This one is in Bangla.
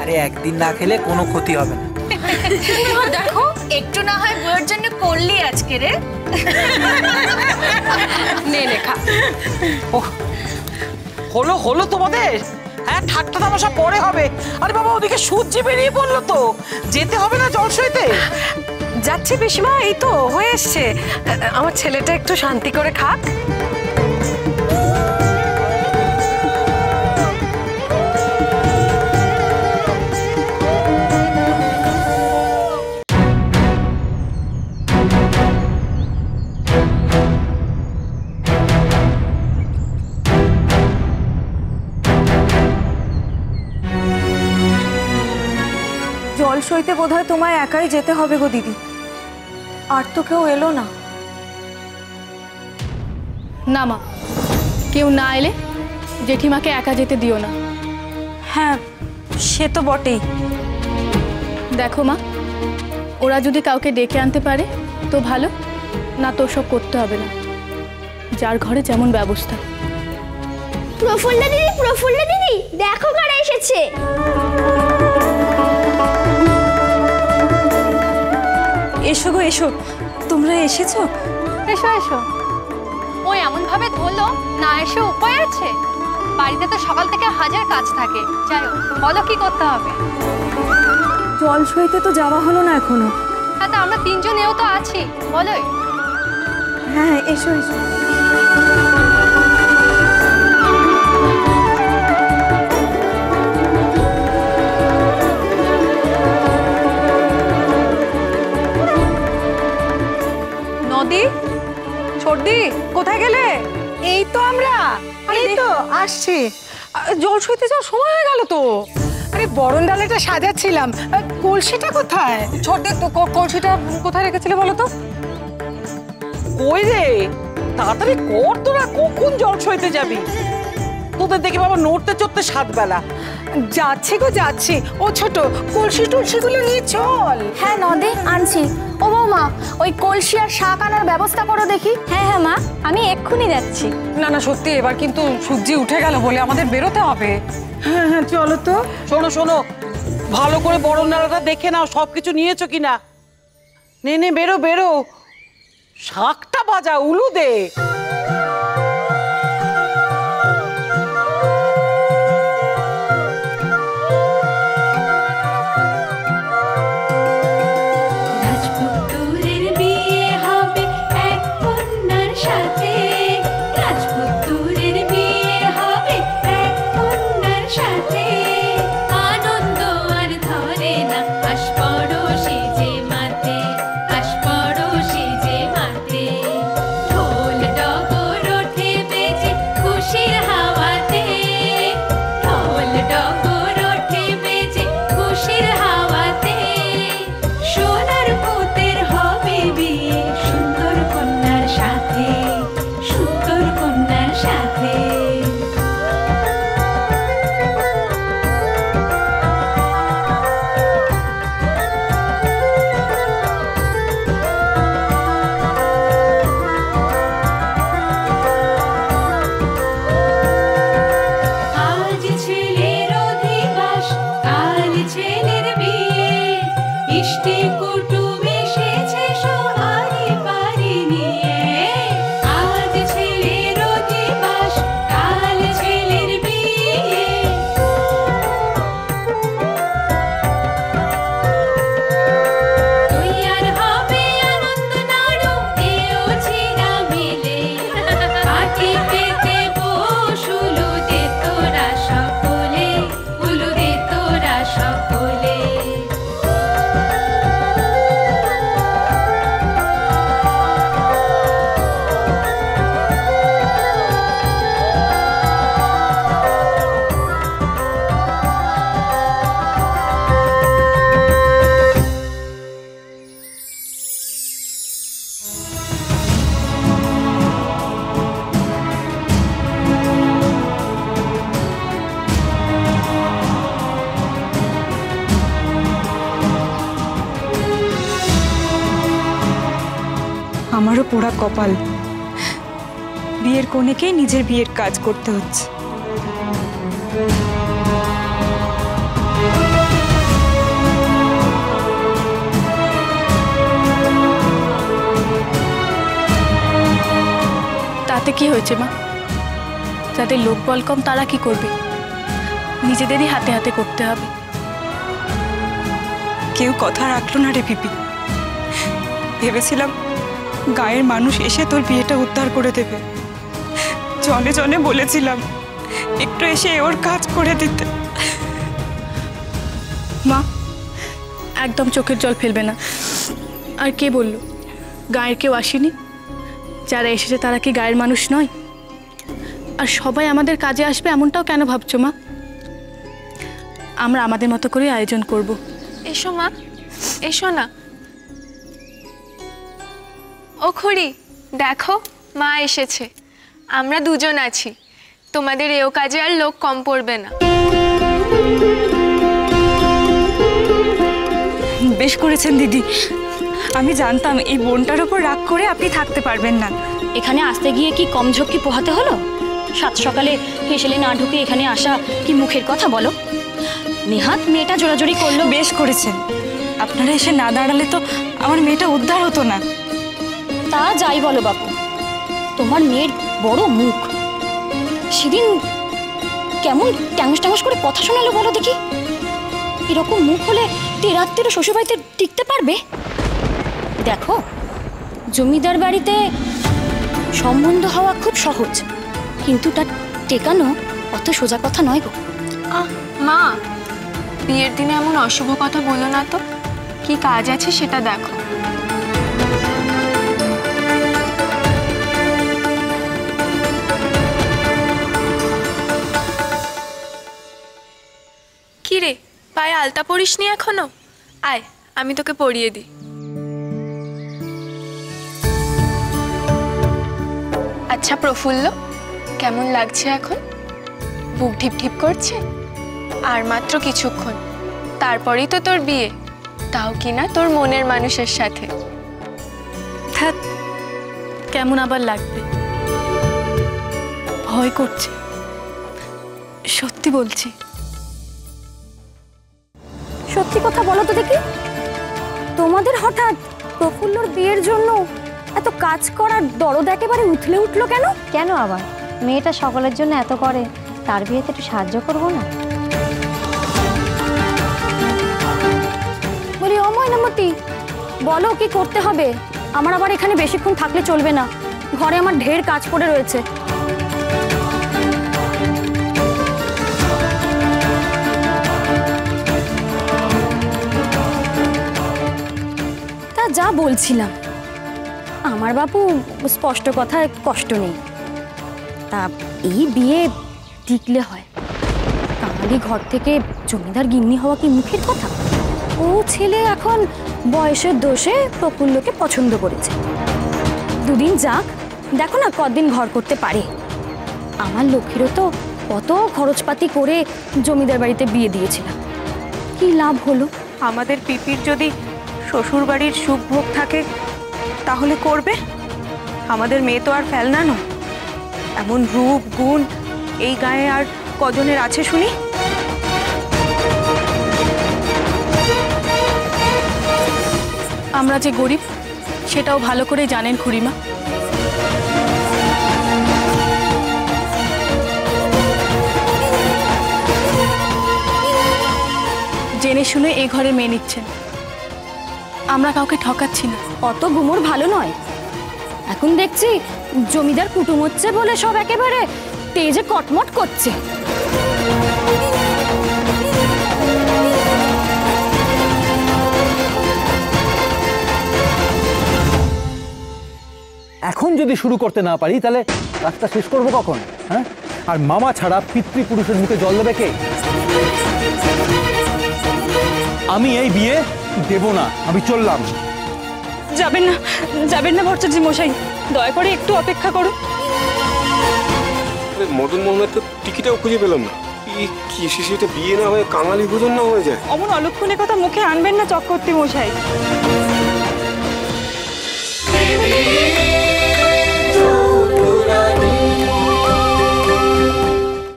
আরে একদিন না খেলে কোনো ক্ষতি হবে না। দেখো একটু না হয় বউয়ের জন্য করলি আজকে রে। নে নে খা। হলো হলো তোমাদের? হ্যাঁ, ঠাট্টা তামাশা পরে হবে। আরে বাবা, ওদিকে সূর্যি বেরিয়ে পড়লো তো, যেতে হবে না জল সইতে? যাচ্ছে পিসিমা, এই তো হয়ে এসছে। আমার ছেলেটা একটু শান্তি করে খাক। জল সইতে বোধহয় তোমায় একাই যেতে হবে গো দিদি, আর তো কেউ এলো না। না মা, কেউ না এলে জেঠিমাকে একা যেতে দিও না। হ্যাঁ সে তো বটেই। দেখো মা, ওরা যদি কাউকে ডেকে আনতে পারে তো ভালো, না তো সব করতে হবে না, যার ঘরে যেমন ব্যবস্থা। প্রফুল্ল দিদি দেখো কারা এসেছে। এসো গো এসো, তোমরা এসেছো? এসো এসো। ও এমন ভাবে ধরলো, না এসে উপায় আছে? বাড়িতে তো সকাল থেকে হাজার কাজ থাকে। যাই হোক, বলো কি করতে হবে? জল সইতে তো যাওয়া হলো না এখনো। হ্যাঁ, তা আমরা তিনজনেও তো আছি, বলো। হ্যাঁ এসো এসো। নদী, ছোটদি, কোথায় গেলে? এই তো আমরা, এই তো আসছি। জল সইতে যাওয়ার সময় হয়ে গেল তো। আরে বরণ ডালাটা সাজাচ্ছিলাম, কলসিটা কোথায়? ছোটদি, কলসিটা কোথায় রেখেছিলে বলো তো? কই রে, তাড়াতাড়ি কর তোরা, কখন জল সইতে যাবি? তোদের দেখে বাবা নড়তে চড়তে 7 বেলা। যাচ্ছি গো যাচ্ছি। ও ছোট, কলসি টলসিগুলো নিয়ে চল। হ্যাঁ নদে আনছি। ও বৌমা, ওই কলসি আর শাক আনার ব্যবস্থা করো দেখি। হ্যাঁ হ্যাঁ মা, আমি এক্ষুনি যাচ্ছি। না না সত্যি, এবার কিন্তু সূর্যি উঠে গেল বলে আমাদের বেরোতে হবে। হ্যাঁ হ্যাঁ চলো তো। শোনো শোনো, ভালো করে বরণ ডালাটা দেখে নাও সবকিছু নিয়েছো কিনা। নে নে, বেরো বেরো, শাকটা বাজা, উলু দে। আমারও পোড়া কপাল, বিয়ের কনেকেই নিজের বিয়ের কাজ করতে হচ্ছে। তাতে কি হয়েছে মা? যাদের লোক বল কম তারা কি করবে? নিজেদেরই হাতে হাতে করতে হবে। কেউ কথা রাখলো না রে পিপি। ভেবেছিলাম গায়ের মানুষ এসে তোর বিয়েটা উদ্ধার করে দেবে। জনে জনে বলেছিলাম একটু এসে ওর কাজ করে দিতে। মা, একদম চোখের জল ফেলবে না। আর কে বলল গায়ের কেউ আসেনি? যারা এসেছে তারা কি গায়ের মানুষ নয়? আর সবাই আমাদের কাজে আসবে এমনটাও কেন ভাবছো মা? আমরা আমাদের মতো করে আয়োজন করব। এসো মা, এসো না। ও খুড়ি, দেখো মা এসেছে। আমরা দুজন আছি, তোমাদের এও কাজে আর লোক কম পড়বে না। বেশ করেছেন দিদি। আমি জানতাম এই বোনটার ওপর রাগ করে আপনি থাকতে পারবেন না। এখানে আসতে গিয়ে কি কম ঝক্কি পোহাতে হলো? সাত সকালে হেসেলে না ঢুকে এখানে আসা কি মুখের কথা বলো? নেহাত মেয়েটা জোরাজোরি করলো। বেশ করেছেন, আপনারা এসে না দাঁড়ালে তো আমার মেয়েটা উদ্ধার হতো না। তা যাই বলো বাপু, তোমার মেয়ের বড় মুখ। সেদিন কেমন ট্যাঙ্গস ট্যাঙ্গস করে কথা শোনালো বলো দেখি। এরকম মুখ হলে রাত্রিরও শ্বশুরবাড়িতে টিকতে পারবে? দেখো, জমিদার বাড়িতে সম্বন্ধ হওয়া খুব সহজ, কিন্তু তার টেকানো অত সোজা কথা নয় গো। মা, বিয়ের দিনে এমন অশুভ কথা বলো না তো। কি কাজ আছে সেটা দেখো। কি রে, পায়ে আলতা পরিসনি এখনো? আয়, আমি তোকে পরিয়ে দিই। আচ্ছা প্রফুল্ল, কেমন লাগছে এখন? বুক ঢিপ ঢিপ করছে? আর মাত্র কিছুক্ষণ, তারপরেই তো তোর বিয়ে, তাও কিনা তোর মনের মানুষের সাথে। ধ্যাৎ, কেমন আবার লাগবে? ভয় করছে, সত্যি বলছি। সত্যি কথা বলো তো দেখি, তোমাদের হঠাৎ প্রফুল্লর বিয়ের জন্য এত কাজ করার দরদ একেবারে উঠলে উঠলো কেন? কেন আবার? মেয়েটা সকলের জন্য এত করে, তার বিয়েতে একটু সাহায্য করবো না? বলি ও ময়নামতি, বলো কি করতে হবে? আমার আবার এখানে বেশিক্ষণ থাকলে চলবে না, ঘরে আমার ঢের কাজ পড়ে রয়েছে। তা যা বলছিলাম, আমার বাপু স্পষ্ট কথায় কষ্ট নেই। তা এই বিয়ে টিকলে হয়। কাঙালি ঘর থেকে জমিদার গিন্নি হওয়া কি মুখের কথা? ও ছেলে এখন বয়সের দোষে প্রফুল্লকে পছন্দ করেছে। দুদিন যাক, দেখো না কদিন ঘর করতে পারে। আমার লক্ষ্মীরও তো কত খরচপাতি করে জমিদার বাড়িতে বিয়ে দিয়েছিলাম, কি লাভ হলো? আমাদের পিপির যদি শ্বশুর বাড়ির সুখ ভোগ থাকে তাহলে করবে। আমাদের মেয়ে তো আর ফেলনা নয়। এমন রূপ গুণ এই গায়ে আর কজনের আছে শুনি? আমরা যে গরিব সেটাও ভালো করে জানেন খুড়িমা। জেনে শুনে এই ঘরে মেয়ে নিচ্ছেন, আমরা কাউকে ঠকাচ্ছি না। অত গুমর ভালো নয়। এখন দেখছি জমিদার কুটুম হচ্ছে বলে সব একেবারে তেজে কটমট করছে। এখন যদি শুরু করতে না পারি তাহলে কাজটা শেষ করবো কখন? হ্যাঁ, আর মামা ছাড়া পিতৃপুরুষের মুখে জল দেবে কে? আমি এই বিয়ে দেব না, আমি চললাম। যাবেন না, যাবেন না ভট্টাচার্য মশাই, দয়া করে একটু অপেক্ষা করুন। মদন মোহনের তো টিকিটাও খুঁজে পেলাম না। কি সেটা বিয়ে না হয়ে কাঙালি ভোজন না হয়ে যায়? অমন অলক্ষণের কথা মুখে আনবেন না চক্রবর্তী মশাই।